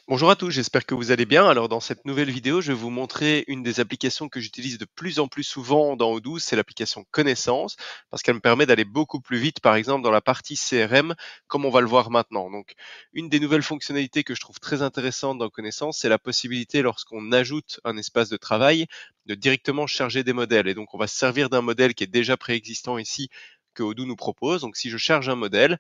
Bonjour à tous, j'espère que vous allez bien. Alors dans cette nouvelle vidéo, je vais vous montrer une des applications que j'utilise de plus en plus souvent dans Odoo, c'est l'application Connaissance, parce qu'elle me permet d'aller beaucoup plus vite, par exemple dans la partie CRM, comme on va le voir maintenant. Donc une des nouvelles fonctionnalités que je trouve très intéressante dans Connaissance, c'est la possibilité, lorsqu'on ajoute un espace de travail, de directement charger des modèles. Et donc on va se servir d'un modèle qui est déjà préexistant ici, que Odoo nous propose. Donc si je charge un modèle,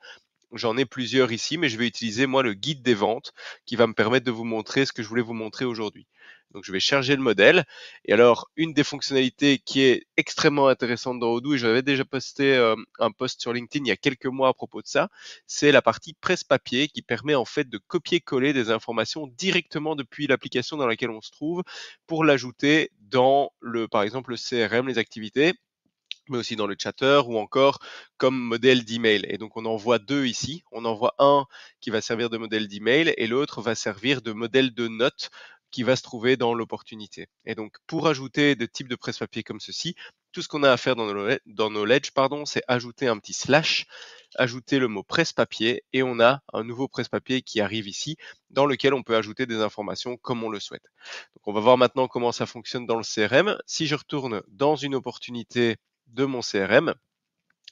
j'en ai plusieurs ici, mais je vais utiliser moi le guide des ventes qui va me permettre de vous montrer ce que je voulais vous montrer aujourd'hui. Donc je vais charger le modèle. Et alors, une des fonctionnalités qui est extrêmement intéressante dans Odoo, et j'avais déjà posté un post sur LinkedIn il y a quelques mois à propos de ça, c'est la partie presse-papier qui permet en fait de copier-coller des informations directement depuis l'application dans laquelle on se trouve pour l'ajouter dans par exemple, le CRM, les activités, mais aussi dans le chatter ou encore comme modèle d'email. Et donc on en voit deux ici. On en voit un qui va servir de modèle d'email et l'autre va servir de modèle de note qui va se trouver dans l'opportunité. Et donc pour ajouter des types de presse-papier comme ceci, tout ce qu'on a à faire dans Knowledge, c'est ajouter un petit slash, ajouter le mot presse-papier et on a un nouveau presse-papier qui arrive ici dans lequel on peut ajouter des informations comme on le souhaite. Donc on va voir maintenant comment ça fonctionne dans le CRM. Si je retourne dans une opportunité de mon CRM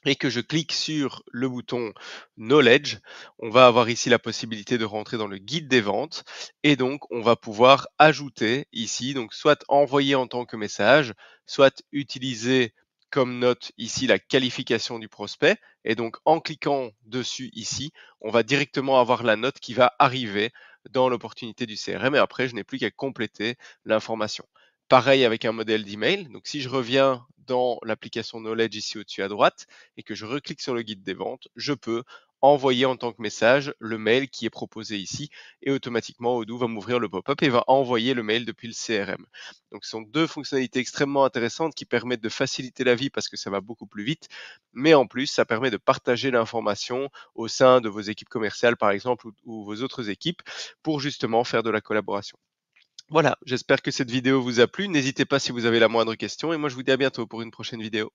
et que je clique sur le bouton Knowledge, on va avoir ici la possibilité de rentrer dans le guide des ventes et donc on va pouvoir ajouter ici, donc soit envoyer en tant que message, soit utiliser comme note ici la qualification du prospect et donc en cliquant dessus ici, on va directement avoir la note qui va arriver dans l'opportunité du CRM et après je n'ai plus qu'à compléter l'information. Pareil avec un modèle d'email. Donc, si je reviens dans l'application Knowledge ici au-dessus à droite et que je reclique sur le guide des ventes, je peux envoyer en tant que message le mail qui est proposé ici et automatiquement Odoo va m'ouvrir le pop-up et va envoyer le mail depuis le CRM. Donc, ce sont deux fonctionnalités extrêmement intéressantes qui permettent de faciliter la vie parce que ça va beaucoup plus vite, mais en plus, ça permet de partager l'information au sein de vos équipes commerciales, par exemple, ou vos autres équipes pour justement faire de la collaboration. Voilà, j'espère que cette vidéo vous a plu. N'hésitez pas si vous avez la moindre question et moi je vous dis à bientôt pour une prochaine vidéo.